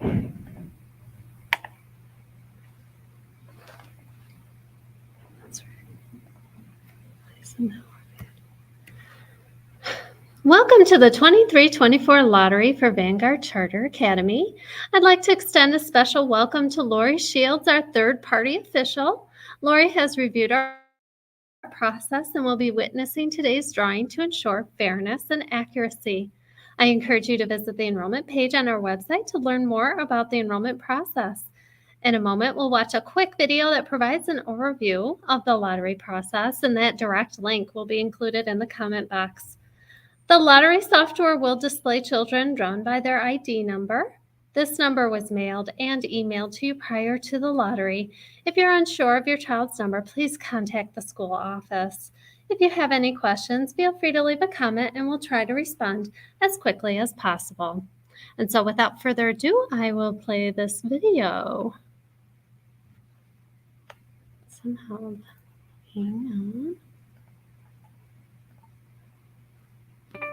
That's right. Welcome to the 23-24 lottery for Vanguard Charter Academy. I'd like to extend a special welcome to Lori Shields, our third-party official. Lori has reviewed our process and will be witnessing today's drawing to ensure fairness and accuracy. I encourage you to visit the enrollment page on our website to learn more about the enrollment process. In a moment, we'll watch a quick video that provides an overview of the lottery process, and that direct link will be included in the comment box. The lottery software will display children drawn by their ID number. This number was mailed and emailed to you prior to the lottery. If you're unsure of your child's number, please contact the school office. If you have any questions, feel free to leave a comment and we'll try to respond as quickly as possible. And so without further ado, I will play this video. Somehow, hang on.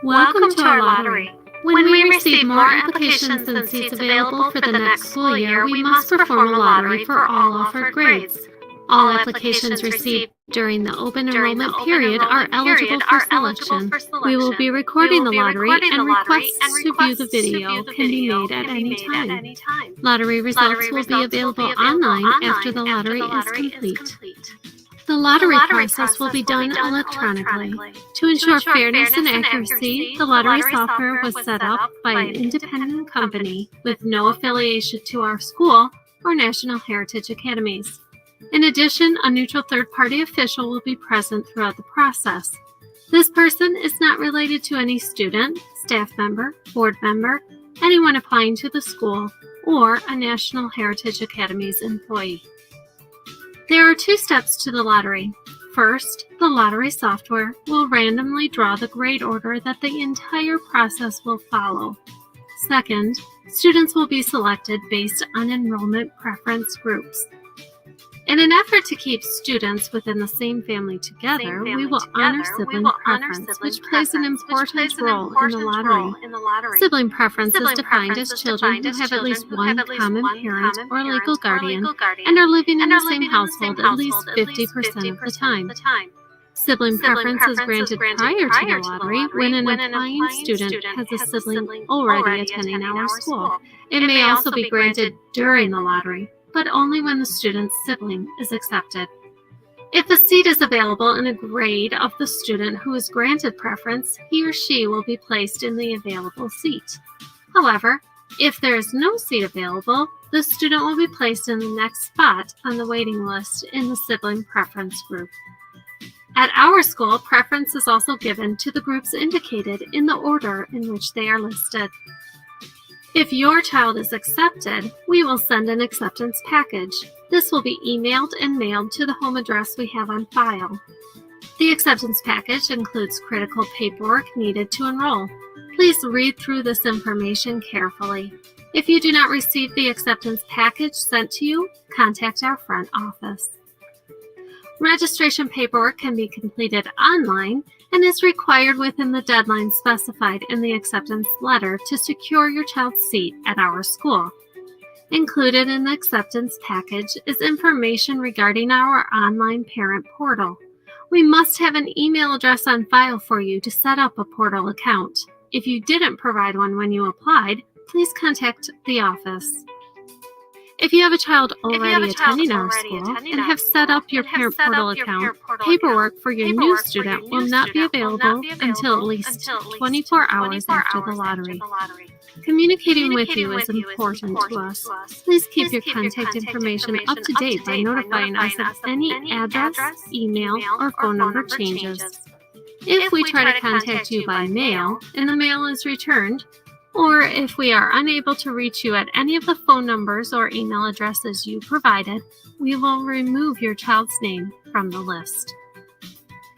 Welcome to our lottery. When we receive more applications than seats available for the next school year, we must perform a lottery for all offered grades. All applications received during the open enrollment period are eligible for selection. We will be recording the lottery, and requests to view the video can be made at any time. Lottery results will be available online after the lottery is complete. The lottery process will be done electronically. To ensure fairness and accuracy, the lottery software was set up by an independent company with no affiliation to our school or National Heritage Academies. In addition, a neutral third-party official will be present throughout the process. This person is not related to any student, staff member, board member, anyone applying to the school, or a National Heritage Academies employee. There are 2 steps to the lottery. First, the lottery software will randomly draw the grade order that the entire process will follow. Second, students will be selected based on enrollment preference groups. In an effort to keep students within the same family together, we will honor sibling preference, which plays an important role in the lottery. Sibling preference is defined as children who have at least one common parent or legal guardian and are living in the same household at least 50% of the time. Sibling preference is granted prior to the lottery when an applying student has a sibling already attending our school. It may also be granted during the lottery, but only when the student's sibling is accepted. If a seat is available in a grade of the student who is granted preference, he or she will be placed in the available seat. However, if there is no seat available, the student will be placed in the next spot on the waiting list in the sibling preference group. At our school, preference is also given to the groups indicated in the order in which they are listed. If your child is accepted, we will send an acceptance package. This will be emailed and mailed to the home address we have on file. The acceptance package includes critical paperwork needed to enroll. Please read through this information carefully. If you do not receive the acceptance package sent to you, contact our front office. Registration paperwork can be completed online and is required within the deadline specified in the acceptance letter to secure your child's seat at our school. Included in the acceptance package is information regarding our online parent portal. We must have an email address on file for you to set up a portal account. If you didn't provide one when you applied, please contact the office. If you have a child already attending our school and have set up your parent portal account, paperwork for your new student will not be available until at least 24 hours after the lottery. Communicating with you is important to us. Please keep your contact information up to date by notifying us of any address, email, or phone number changes. If we try to contact you by mail and the mail is returned, or if we are unable to reach you at any of the phone numbers or email addresses you provided, we will remove your child's name from the list.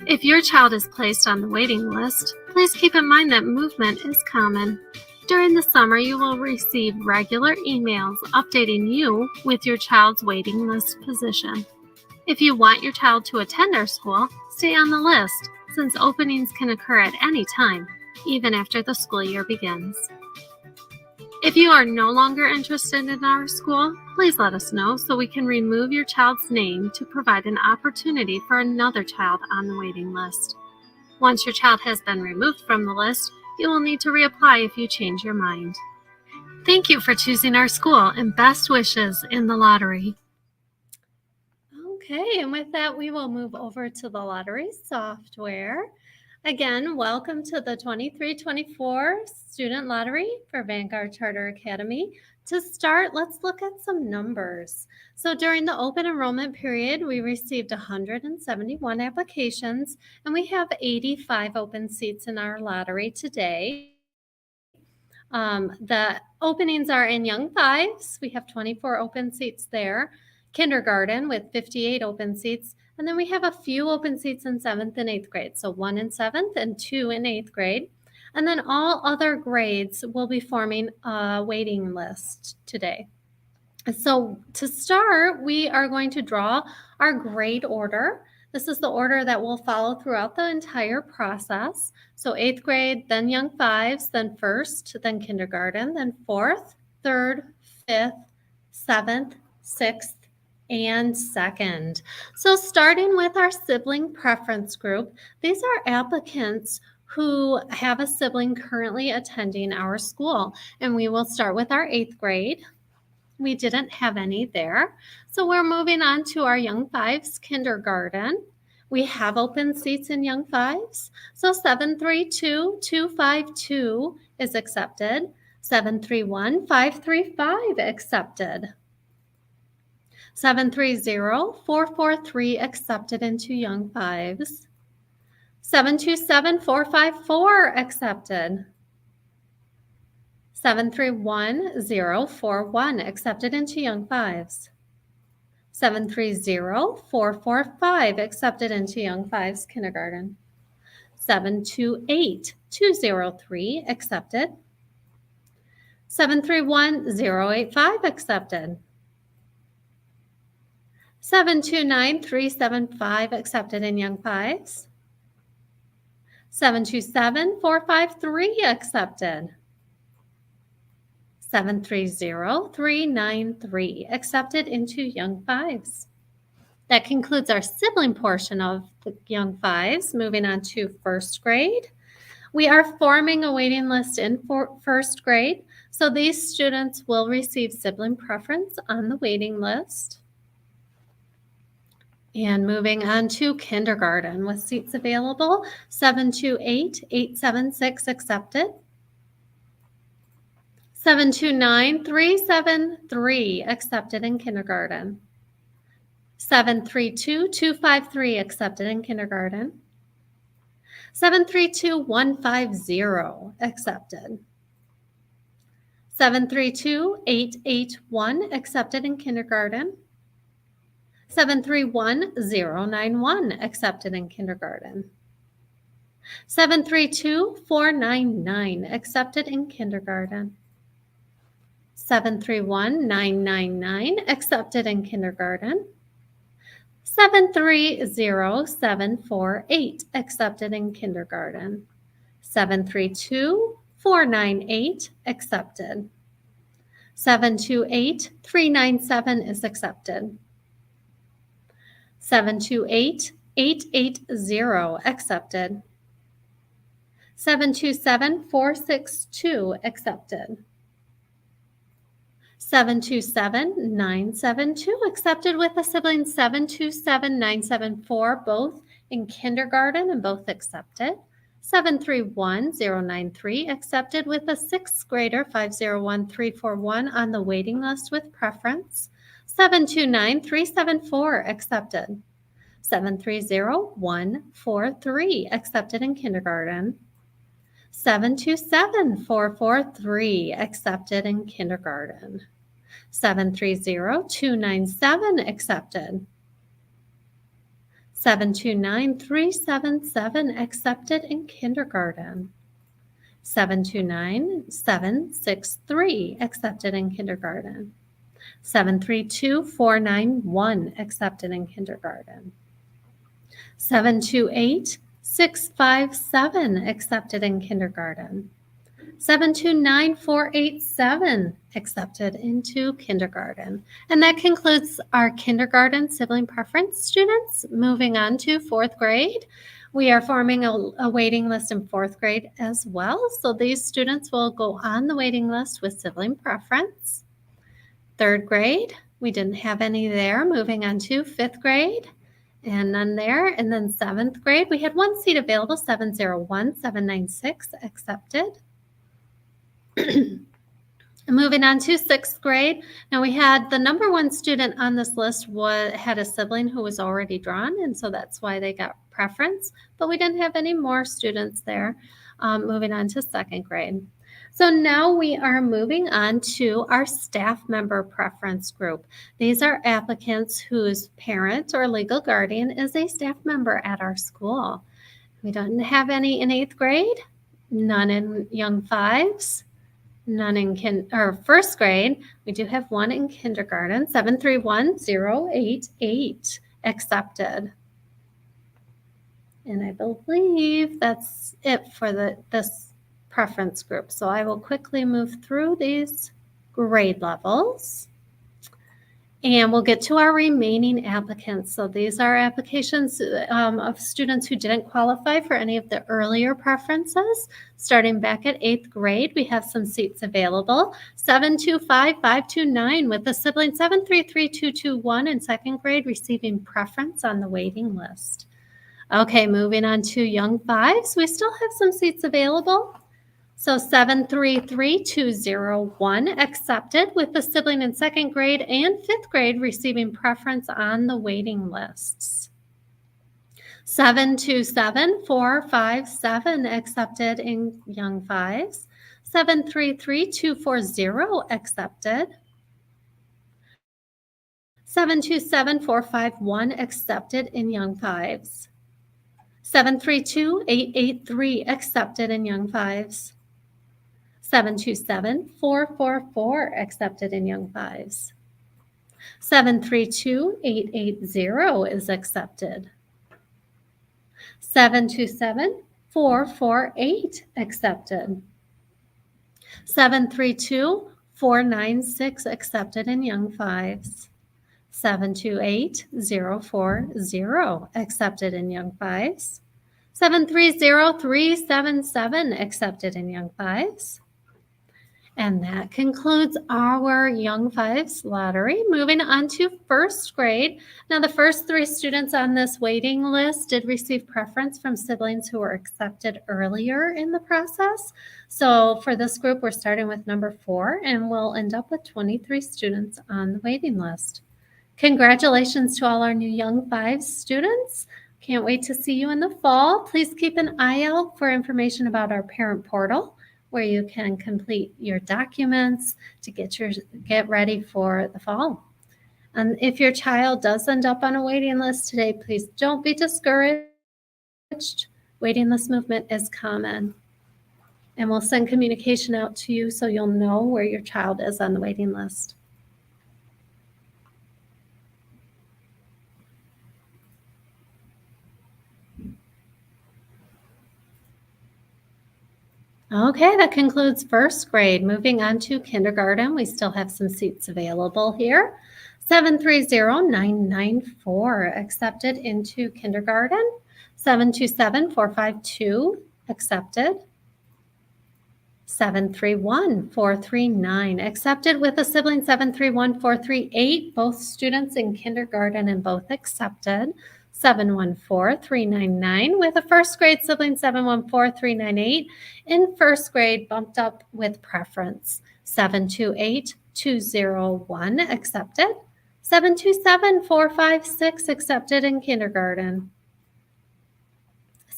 If your child is placed on the waiting list, please keep in mind that movement is common. During the summer, you will receive regular emails updating you with your child's waiting list position. If you want your child to attend our school, stay on the list, since openings can occur at any time, even after the school year begins. If you are no longer interested in our school, please let us know so we can remove your child's name to provide an opportunity for another child on the waiting list. Once your child has been removed from the list, you will need to reapply if you change your mind. Thank you for choosing our school and best wishes in the lottery. Okay, and with that, we will move over to the lottery software. Again, welcome to the 23-24 Student Lottery for Vanguard Charter Academy. To start, let's look at some numbers. So during the open enrollment period, we received 171 applications, and we have 85 open seats in our lottery today. The openings are in Young Fives. We have 24 open seats there. Kindergarten with 58 open seats. And then we have a few open seats in 7th and 8th grade. So 1 in 7th and 2 in 8th grade. And then all other grades will be forming a waiting list today. So to start, we are going to draw our grade order. This is the order that we'll follow throughout the entire process. So 8th grade, then Young Fives, then 1st, then kindergarten, then 4th, 3rd, 5th, 7th, 6th, and 2nd. So starting with our sibling preference group, these are applicants who have a sibling currently attending our school. And we will start with our 8th grade. We didn't have any there. So we're moving on to our Young Fives kindergarten. We have open seats in Young Fives. So 732-252 is accepted. 731-535 accepted. 730-443 accepted into Young Fives. 727-454 accepted. 731-041 accepted into Young Fives. 730-445 accepted into Young Fives kindergarten. 728-203 accepted. 731-085 accepted. 729-375 accepted in Young Fives. 727-453 accepted. 730-393 accepted into Young Fives. That concludes our sibling portion of the Young Fives. Moving on to 1st grade. We are forming a waiting list in 1st grade, so these students will receive sibling preference on the waiting list. And moving on to kindergarten with seats available, 728-876 accepted. 729-373 accepted in kindergarten. 732-253 accepted in kindergarten. 732-150 accepted. 732-881 accepted in kindergarten. 731-091 accepted in kindergarten. 732-499 accepted in kindergarten. 731-999 accepted in kindergarten. 730-748 accepted in kindergarten. 732-498 accepted. 728-397 is accepted. 728-880 accepted. 727-462 accepted. 727-972 accepted with a sibling 727-974, both in kindergarten and both accepted. 731-093 accepted with a 6th grader 501341 on the waiting list with preference. 729-374 accepted. 730-143 accepted in kindergarten. 727-443 accepted in kindergarten. 730-297 accepted. 729-377 accepted in kindergarten. 729-763 accepted in kindergarten. 732-491 accepted in kindergarten. 728-657 accepted in kindergarten. 729-487 accepted into kindergarten. And that concludes our kindergarten sibling preference students. Moving on to fourth grade. We are forming a waiting list in fourth grade as well. So these students will go on the waiting list with sibling preference. Third grade, we didn't have any there. Moving on to fifth grade, and none there. And then seventh grade, we had one seat available, 701-796 accepted. Moving on to sixth grade. Now we had the number one student on this list had a sibling who was already drawn, and so that's why they got preference, but we didn't have any more students there. Moving on to second grade. So now we are moving on to our staff member preference group. These are applicants whose parent or legal guardian is a staff member at our school. We don't have any in eighth grade, none in young fives, none in first grade. We do have one in kindergarten, 731-088 accepted. And I believe that's it for this preference group. So I will quickly move through these grade levels. And we'll get to our remaining applicants. So these are applications of students who didn't qualify for any of the earlier preferences. Starting back at eighth grade, we have some seats available. 725-529 with a sibling 733-221 in second grade receiving preference on the waiting list. Okay, moving on to young fives, we still have some seats available. So 733-201 accepted with the sibling in second grade and fifth grade receiving preference on the waiting lists. 727-457 accepted in young fives. 733-240 accepted. 727-451 accepted in young fives. 732-883 accepted in young fives. 727-444 accepted in young fives. 732-880 is accepted. 727-448 accepted. 732-496 accepted in young fives. 728-040 accepted in young fives. 730-377 accepted in young fives. And that concludes our Young Fives lottery. Moving on to first grade. Now, the first three students on this waiting list did receive preference from siblings who were accepted earlier in the process. So for this group, we're starting with number 4, and we'll end up with 23 students on the waiting list. Congratulations to all our new Young Fives students. Can't wait to see you in the fall. Please keep an eye out for information about our parent portal, where you can complete your documents to get ready for the fall. And if your child does end up on a waiting list today, please don't be discouraged. Waiting list movement is common. And we'll send communication out to you so you'll know where your child is on the waiting list. Okay, that concludes first grade. Moving on to kindergarten, we still have some seats available here. 730-994 accepted into kindergarten. 727-452 accepted. 731-439 accepted with a sibling 731-438, both students in kindergarten and both accepted. 714-399 with a first grade sibling 714-398 in first grade bumped up with preference. 728-201 accepted. 727-456 accepted in kindergarten.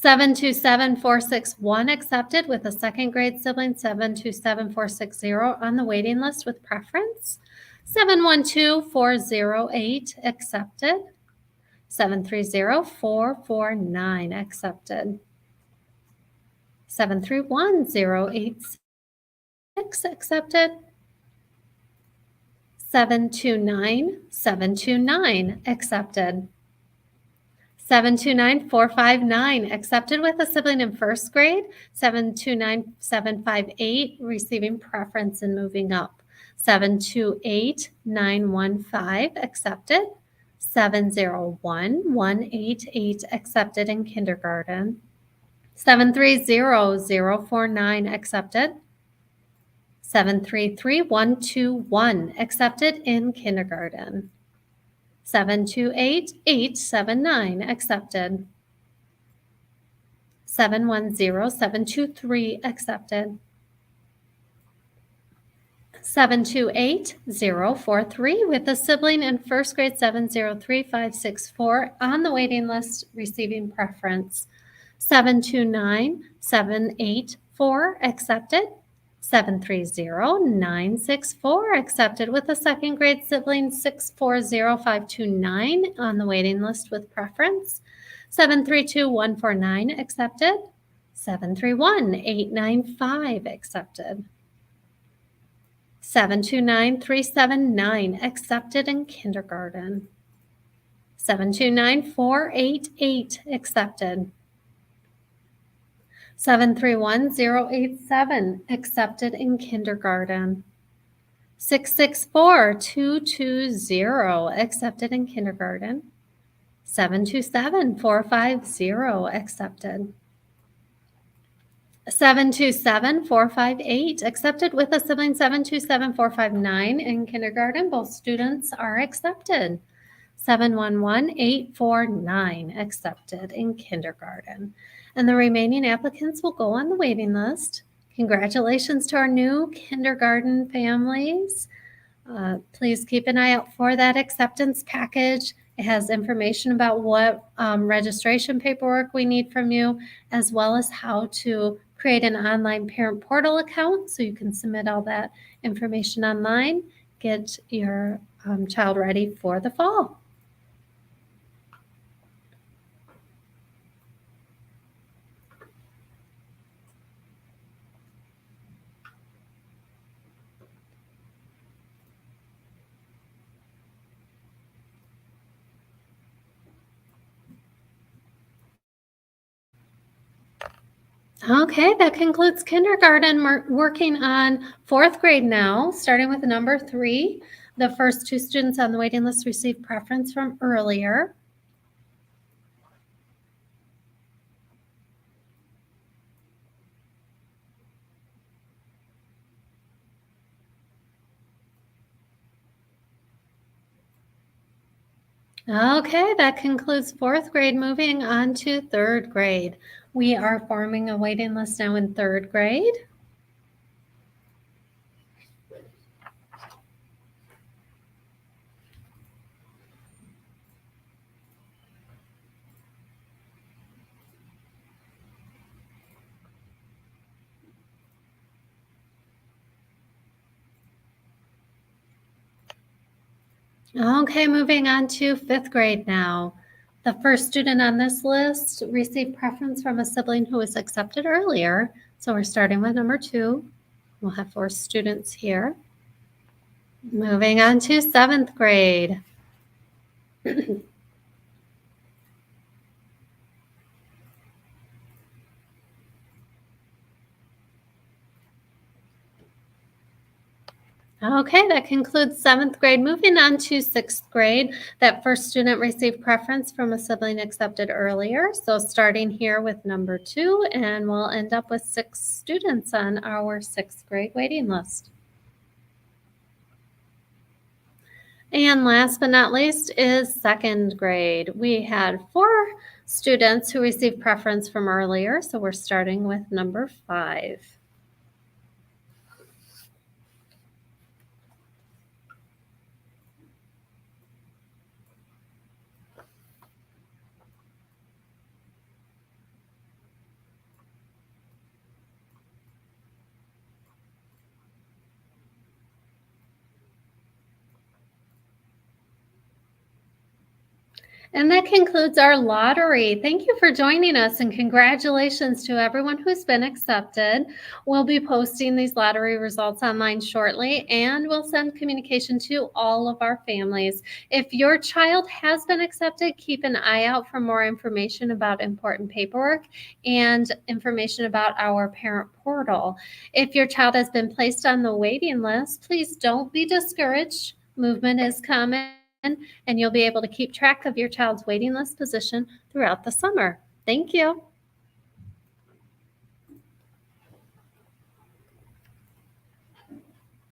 727-461 accepted with a second grade sibling 727-460 on the waiting list with preference. 712-408 accepted. 730-449 accepted. 731-086 accepted. 729-729 accepted. 729,459, accepted with a sibling in first grade. 729,758, receiving preference and moving up. 728,915, accepted. 701,188, accepted in kindergarten. 730,049, accepted. 733,121, accepted in kindergarten. 728,879, accepted. 710,723, accepted. 728,043, with a sibling in first grade. 703,564 on the waiting list, receiving preference. 729,784, accepted. 730,964, accepted with a second grade sibling. 640,529 on the waiting list with preference. 732,149, accepted. 731,895, accepted. 729,379, accepted in kindergarten. 729,488, accepted. 731,087, accepted in kindergarten. 664,220, accepted in kindergarten. 727,450, accepted. 727,458, accepted with a sibling. 727,459 in kindergarten. Both students are accepted. 711,849, accepted in kindergarten. And the remaining applicants will go on the waiting list. Congratulations to our new kindergarten families. Please keep an eye out for that acceptance package. It has information about what registration paperwork we need from you, as well as how to create an online parent portal account so you can submit all that information online, get your child ready for the fall. Okay, that concludes kindergarten. We're working on fourth grade now, starting with number 3. The first 2 students on the waiting list received preference from earlier. Okay, that concludes fourth grade. Moving on to third grade. We are forming a waiting list now in third grade. Okay, moving on to fifth grade now. The first student on this list received preference from a sibling who was accepted earlier. So we're starting with number 2. We'll have 4 students here. Moving on to 7th grade. Okay, that concludes 7th grade. Moving on to 6th grade. That first student received preference from a sibling accepted earlier. So starting here with number 2, and we'll end up with 6 students on our 6th grade waiting list. And last but not least is 2nd grade. We had 4 students who received preference from earlier. So we're starting with number 5. And that concludes our lottery. Thank you for joining us, and congratulations to everyone who's been accepted. We'll be posting these lottery results online shortly, and we'll send communication to all of our families. If your child has been accepted, keep an eye out for more information about important paperwork and information about our parent portal. If your child has been placed on the waiting list, please don't be discouraged. Movement is coming, and you'll be able to keep track of your child's waiting list position throughout the summer. Thank you.